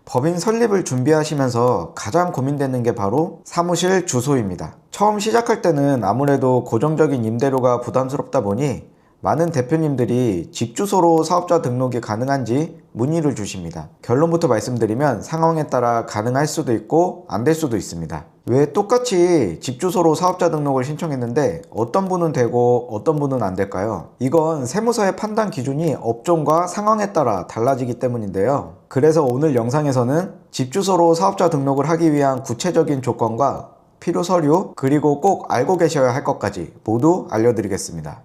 법인 설립을 준비하시면서 가장 고민되는 게 바로 사무실 주소입니다. 처음 시작할 때는 아무래도 고정적인 임대료가 부담스럽다 보니 많은 대표님들이 집 주소로 사업자 등록이 가능한지 문의를 주십니다. 결론부터 말씀드리면 상황에 따라 가능할 수도 있고 안 될 수도 있습니다. 왜 똑같이 집 주소로 사업자 등록을 신청했는데 어떤 분은 되고 어떤 분은 안 될까요? 이건 세무서의 판단 기준이 업종과 상황에 따라 달라지기 때문인데요. 그래서 오늘 영상에서는 집 주소로 사업자 등록을 하기 위한 구체적인 조건과 필요 서류, 그리고 꼭 알고 계셔야 할 것까지 모두 알려드리겠습니다.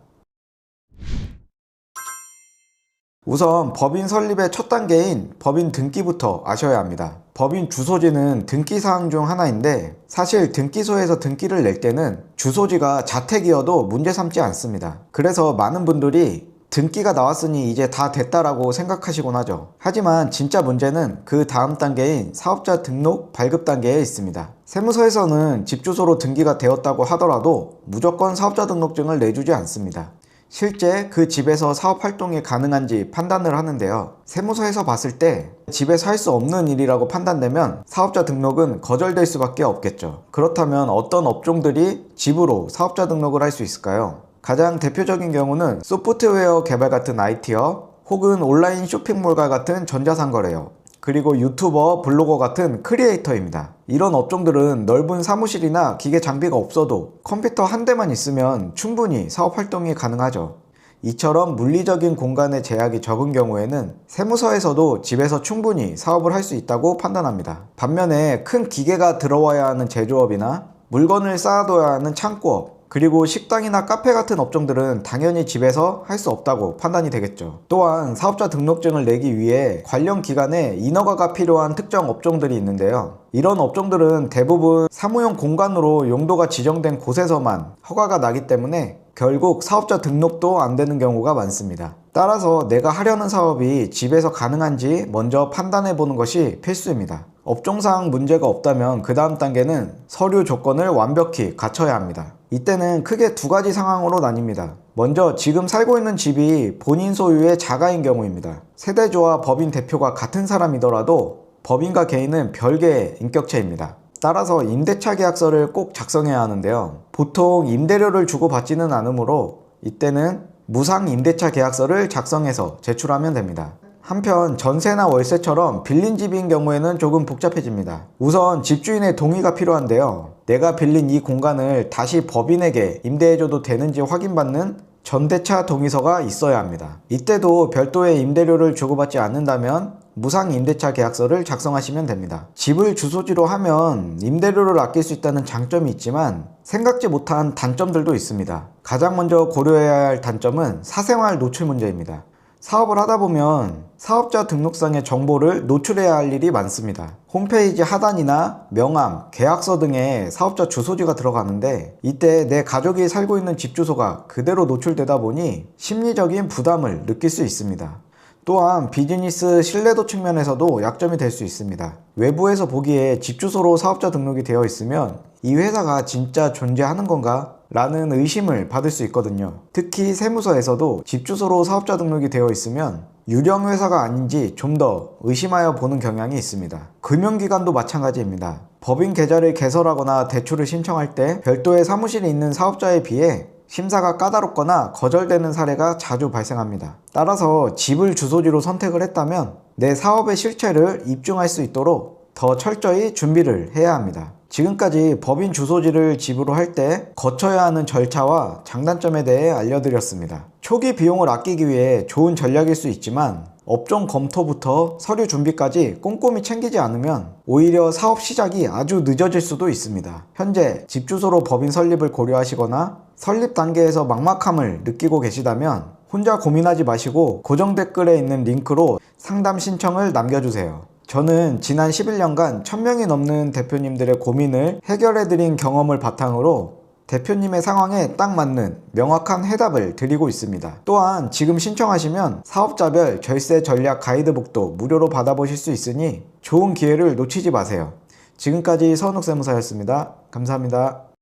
우선 법인 설립의 첫 단계인 법인 등기부터 아셔야 합니다. 법인 주소지는 등기사항 중 하나인데 사실 등기소에서 등기를 낼 때는 주소지가 자택이어도 문제 삼지 않습니다. 그래서 많은 분들이 등기가 나왔으니 이제 다 됐다라고 생각하시곤 하죠. 하지만 진짜 문제는 그 다음 단계인 사업자 등록 발급 단계에 있습니다. 세무서에서는 집 주소로 등기가 되었다고 하더라도 무조건 사업자 등록증을 내주지 않습니다. 실제 그 집에서 사업 활동이 가능한지 판단을 하는데요. 세무서에서 봤을 때 집에서 할 수 없는 일이라고 판단되면 사업자 등록은 거절될 수밖에 없겠죠. 그렇다면 어떤 업종들이 집으로 사업자 등록을 할 수 있을까요? 가장 대표적인 경우는 소프트웨어 개발 같은 IT업, 혹은 온라인 쇼핑몰과 같은 전자상거래업, 그리고 유튜버, 블로거 같은 크리에이터입니다. 이런 업종들은 넓은 사무실이나 기계 장비가 없어도 컴퓨터 한 대만 있으면 충분히 사업 활동이 가능하죠. 이처럼 물리적인 공간의 제약이 적은 경우에는 세무서에서도 집에서 충분히 사업을 할 수 있다고 판단합니다. 반면에 큰 기계가 들어와야 하는 제조업이나 물건을 쌓아둬야 하는 창고업, 그리고 식당이나 카페 같은 업종들은 당연히 집에서 할 수 없다고 판단이 되겠죠. 또한 사업자 등록증을 내기 위해 관련 기관에 인허가가 필요한 특정 업종들이 있는데요. 이런 업종들은 대부분 사무용 공간으로 용도가 지정된 곳에서만 허가가 나기 때문에 결국 사업자 등록도 안 되는 경우가 많습니다. 따라서 내가 하려는 사업이 집에서 가능한지 먼저 판단해 보는 것이 필수입니다. 업종상 문제가 없다면 그 다음 단계는 서류 조건을 완벽히 갖춰야 합니다. 이때는 크게 두 가지 상황으로 나뉩니다. 먼저 지금 살고 있는 집이 본인 소유의 자가인 경우입니다. 세대주와 법인 대표가 같은 사람이더라도 법인과 개인은 별개의 인격체입니다. 따라서 임대차 계약서를 꼭 작성해야 하는데요. 보통 임대료를 주고 받지는 않으므로 이때는 무상 임대차 계약서를 작성해서 제출하면 됩니다. 한편 전세나 월세처럼 빌린 집인 경우에는 조금 복잡해집니다. 우선 집주인의 동의가 필요한데요. 내가 빌린 이 공간을 다시 법인에게 임대해줘도 되는지 확인받는 전대차 동의서가 있어야 합니다. 이때도 별도의 임대료를 주고받지 않는다면 무상 임대차 계약서를 작성하시면 됩니다. 집을 주소지로 하면 임대료를 아낄 수 있다는 장점이 있지만 생각지 못한 단점들도 있습니다. 가장 먼저 고려해야 할 단점은 사생활 노출 문제입니다. 사업을 하다 보면 사업자 등록상의 정보를 노출해야 할 일이 많습니다. 홈페이지 하단이나 명함, 계약서 등에 사업자 주소지가 들어가는데 이때 내 가족이 살고 있는 집 주소가 그대로 노출되다 보니 심리적인 부담을 느낄 수 있습니다. 또한 비즈니스 신뢰도 측면에서도 약점이 될 수 있습니다. 외부에서 보기에 집 주소로 사업자 등록이 되어 있으면 이 회사가 진짜 존재하는 건가? 라는 의심을 받을 수 있거든요. 특히 세무서에서도 집 주소로 사업자 등록이 되어 있으면 유령 회사가 아닌지 좀 더 의심하여 보는 경향이 있습니다. 금융기관도 마찬가지입니다. 법인 계좌를 개설하거나 대출을 신청할 때 별도의 사무실이 있는 사업자에 비해 심사가 까다롭거나 거절되는 사례가 자주 발생합니다. 따라서 집을 주소지로 선택을 했다면 내 사업의 실체를 입증할 수 있도록 더 철저히 준비를 해야 합니다. 지금까지 법인 주소지를 집으로 할 때 거쳐야 하는 절차와 장단점에 대해 알려드렸습니다. 초기 비용을 아끼기 위해 좋은 전략일 수 있지만 업종 검토부터 서류 준비까지 꼼꼼히 챙기지 않으면 오히려 사업 시작이 아주 늦어질 수도 있습니다. 현재 집 주소로 법인 설립을 고려하시거나 설립 단계에서 막막함을 느끼고 계시다면 혼자 고민하지 마시고 고정 댓글에 있는 링크로 상담 신청을 남겨주세요. 저는 지난 11년간 1000명이 넘는 대표님들의 고민을 해결해드린 경험을 바탕으로 대표님의 상황에 딱 맞는 명확한 해답을 드리고 있습니다. 또한 지금 신청하시면 사업자별 절세 전략 가이드북도 무료로 받아보실 수 있으니 좋은 기회를 놓치지 마세요. 지금까지 서은욱 세무사였습니다. 감사합니다.